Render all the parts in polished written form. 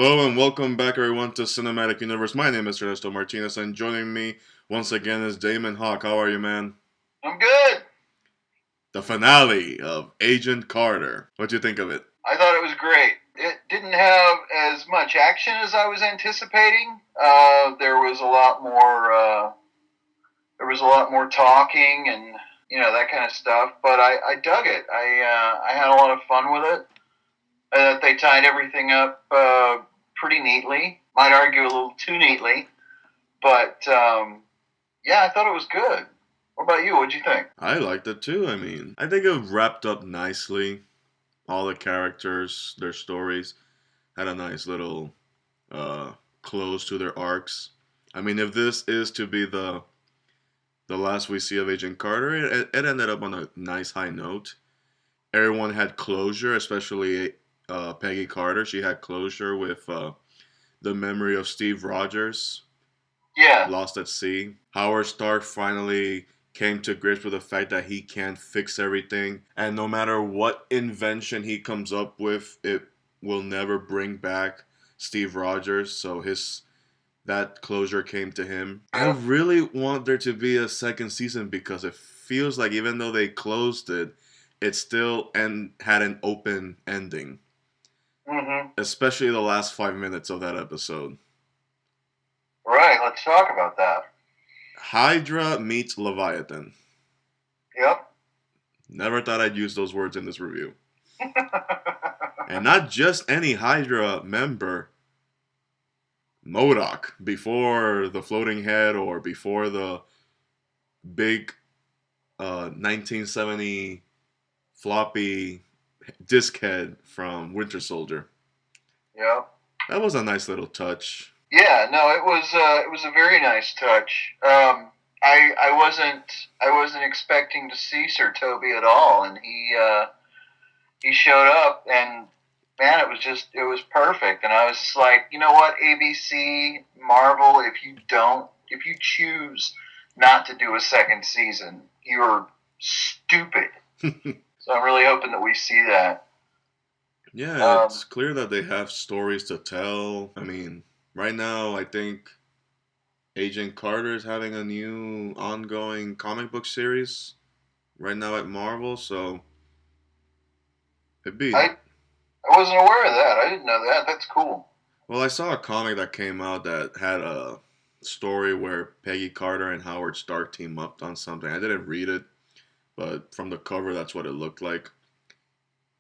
Hello and welcome back, everyone, to Cinematic Universe. My name is Ernesto Martinez, and joining me once again is Damon Hawk. How are you, man? I'm good. The finale of Agent Carter. What'd you think of it? I thought it was great. It didn't have as much action as I was anticipating. There was a lot more. There was a lot more talking and that kind of stuff. But I dug it. I had a lot of fun with it. They tied everything up pretty neatly. Might argue a little too neatly, but yeah, I thought it was good. What about you? What'd you think? I liked it too. I think it wrapped up nicely. All the characters, their stories, had a nice little uh, close to their arcs. If this is to be the last we see of Agent Carter, it ended up on a nice high note. Everyone had closure, especially Peggy Carter. She had closure with the memory of Steve Rogers, Yeah. lost at sea. Howard Stark finally came to grips with the fact that he can't fix everything, and no matter what invention he comes up with, it will never bring back Steve Rogers. So his that closure came to him. I Yep. really want there to be a second season because it feels like even though they closed it, it still had an open ending, Mhm. especially the last 5 minutes of that episode. Right. Let's talk about that. Hydra meets Leviathan. Yep. Never thought I'd use those words in this review. And not just any Hydra member, MODOK, before the floating head or before the big 1970 floppy disc head from Winter Soldier. Yep. That was a nice little touch. Yeah. No, it was a very nice touch. I wasn't expecting to see Sir Toby at all, and he showed up, and man, it was perfect. And I was just like, you know what, ABC, Marvel, if you choose not to do a second season, you're stupid. So I'm really hoping that we see that. Yeah, Um, it's clear that they have stories to tell. Right now, I think Agent Carter is having a new ongoing comic book series right now at Marvel, so it'd be. I I wasn't aware of that. I didn't know that. That's cool. Well, I saw a comic that came out that had a story where Peggy Carter and Howard Stark team up on something. I didn't read it, but from the cover, that's what it looked like.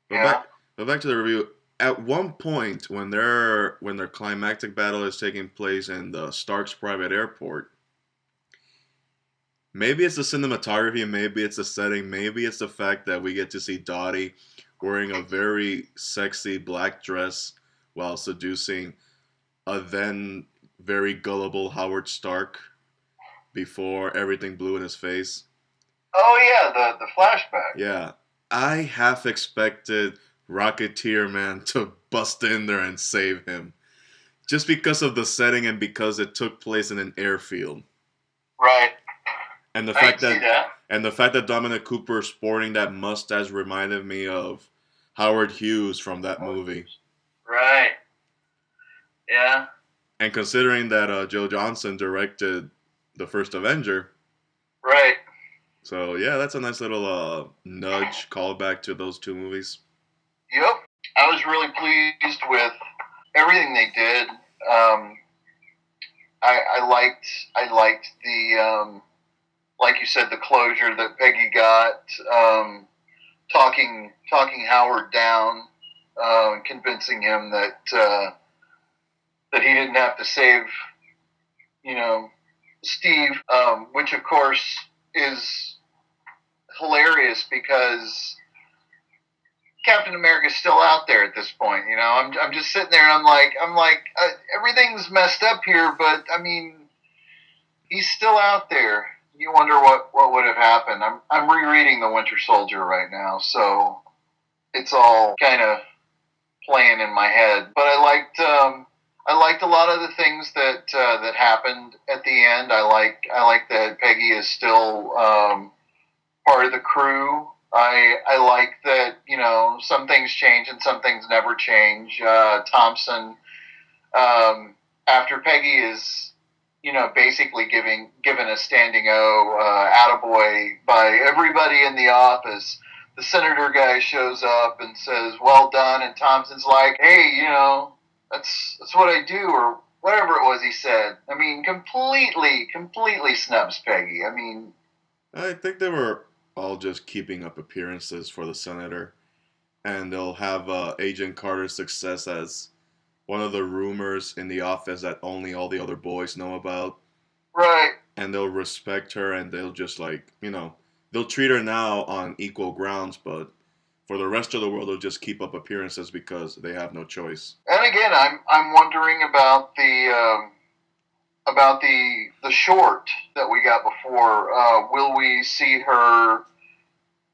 But Yeah. back to the review. At one point, when their climactic battle is taking place in the Stark's private airport, maybe it's the cinematography, maybe it's the setting, maybe it's the fact that we get to see Dottie wearing a very sexy black dress while seducing a then very gullible Howard Stark before everything blew in his face. Oh yeah, the flashback. Yeah, I half expected Rocketeer Man to bust in there and save him, just because of the setting and because it took place in an airfield, Right. and the I can fact see that that. Dominic Cooper sporting that mustache reminded me of Howard Hughes from that movie. Right. Yeah. And considering that Joe Johnson directed the first Avenger, Right. so yeah, that's a nice little nudge callback to those two movies. Yep. I was really pleased with everything they did. Um, I liked the like you said, the closure that Peggy got, talking Howard down, convincing him that he didn't have to save, you know, Steve, which of course is hilarious because Captain America's still out there at this point. I'm just sitting there and I'm like, everything's messed up here, but I mean, he's still out there. You wonder what would have happened. I'm rereading The Winter Soldier right now, so it's all kind of playing in my head. But I liked a lot of the things that happened at the end. I like that Peggy is still part of the crew. I like that some things change and some things never change. Thompson After Peggy is, basically given a standing O, attaboy by everybody in the office. The senator guy shows up and says, "Well done," and Thompson's like, "Hey, that's what I do," or whatever it was he said. I mean, completely snubs Peggy. I mean, I think they were all just keeping up appearances for the senator, and they'll have Agent Carter's success as one of the rumors in the office that only all the other boys know about, right. and they'll respect her, and they'll just they'll treat her now on equal grounds, but for the rest of the world, they'll just keep up appearances because they have no choice. And again, I'm wondering about the short that we got before. Will we see her?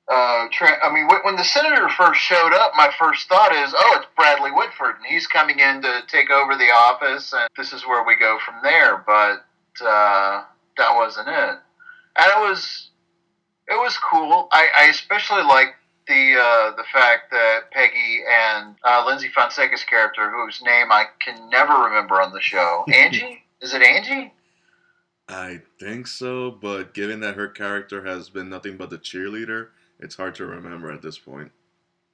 I mean, when the senator first showed up, my first thought is, oh, it's Bradley Whitford, and he's coming in to take over the office, and this is where we go from there. But that wasn't it, and it was cool. I especially like the fact that Peggy and Lindsay Fonseca's character, whose name I can never remember on the show, Angie. Is it Angie? I think so, but given that her character has been nothing but the cheerleader, it's hard to remember at this point.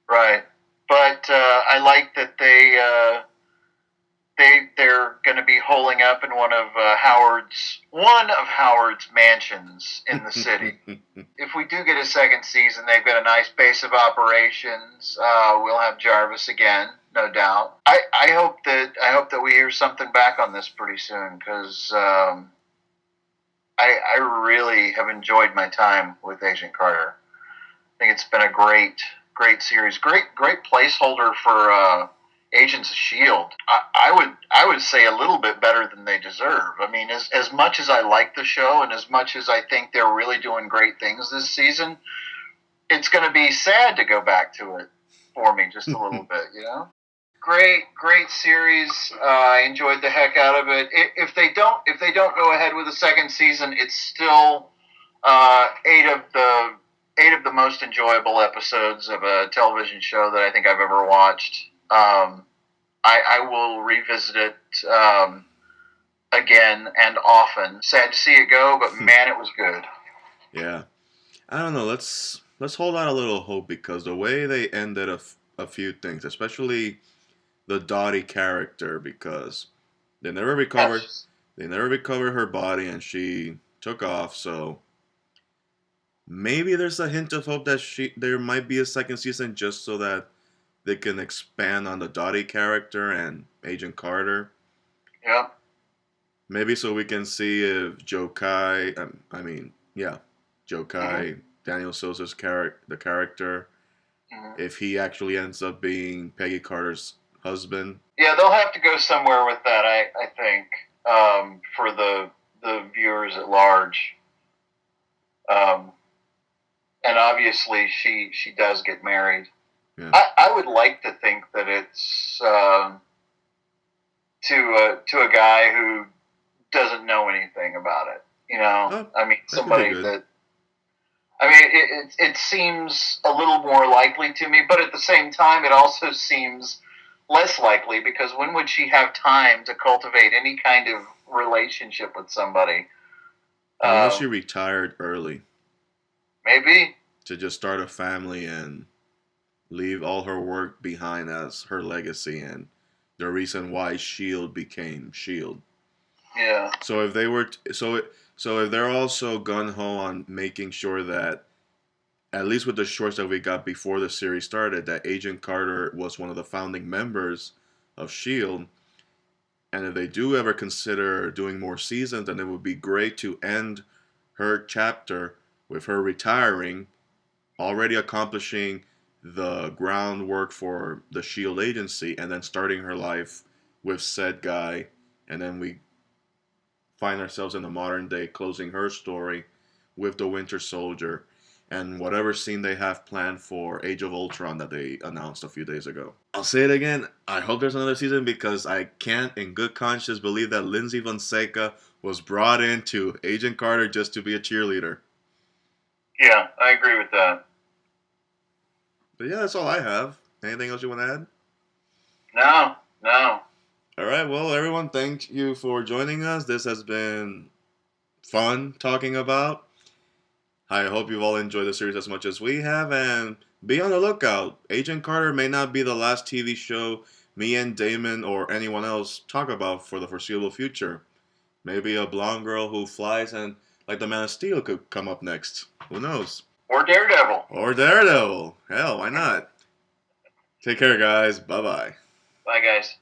Right. But I like that they're going to be holing up in one of Howard's mansions in the city. If we do get a second season, they've got a nice base of operations. We'll have Jarvis again, no doubt. I hope that we hear something back on this pretty soon, because I really have enjoyed my time with Agent Carter. I think it's been a great series, great placeholder for Agents of Shield. I would say a little bit better than they deserve. I mean, as much as I like the show and as much as I think they're really doing great things this season, it's going to be sad to go back to it for me just a little bit. Great series. I enjoyed the heck out of it. If they don't go ahead with a second season, it's still eight of the most enjoyable episodes of a television show that I think I've ever watched. I will revisit it again and often. Sad to see it go, but man, it was good. Yeah, I don't know. Let's hold out a little hope because the way they ended a few things, especially the Dottie character, because they never recovered Yes. they never recovered her body and she took off. So maybe there's a hint of hope that there might be a second season just so that they can expand on the Dottie character and Agent Carter. Yeah. Maybe so we can see if Joe Kai, yeah, Joe Mm-hmm. Kai, Daniel Sosa's the character, Mm-hmm. if he actually ends up being Peggy Carter's husband. Yeah, they'll have to go somewhere with that. I think, for the viewers at large. Um, and obviously, she does get married. Yeah. I would like to think that it's to a guy who doesn't know anything about it. Oh, I mean, that could be somebody good. that. I mean, it seems a little more likely to me, but at the same time, it also seems less likely, because when would she have time to cultivate any kind of relationship with somebody? Unless she Um, retired early Maybe. to just start a family and leave all her work behind as her legacy and the reason why Shield became Shield. Yeah. So if they were so if they're also gun ho on making sure that at least with the shorts that we got before the series started that Agent Carter was one of the founding members of Shield, and if they do ever consider doing more seasons, then it would be great to end her chapter with her retiring, already accomplishing the groundwork for the Shield agency, and then starting her life with said guy, and then we find ourselves in the modern day closing her story with the Winter Soldier and whatever scene they have planned for Age of Ultron that they announced a few days ago. I'll say it again. I hope there's another season because I can't, in good conscience, believe that Lindsay Fonseca was brought into Agent Carter just to be a cheerleader. Yeah, I agree with that. But yeah, that's all I have. Anything else you want to add? No, no. All right, well, everyone, thank you for joining us. This has been fun talking about. I hope you've all enjoyed the series as much as we have, and be on the lookout. Agent Carter may not be the last TV show me and Damon or anyone else talk about for the foreseeable future. Maybe a blonde girl who flies and, like the Man of Steel, could come up next. Who knows? Or Daredevil. Or Daredevil. Hell, why not? Take care, guys. Bye bye. Bye, guys.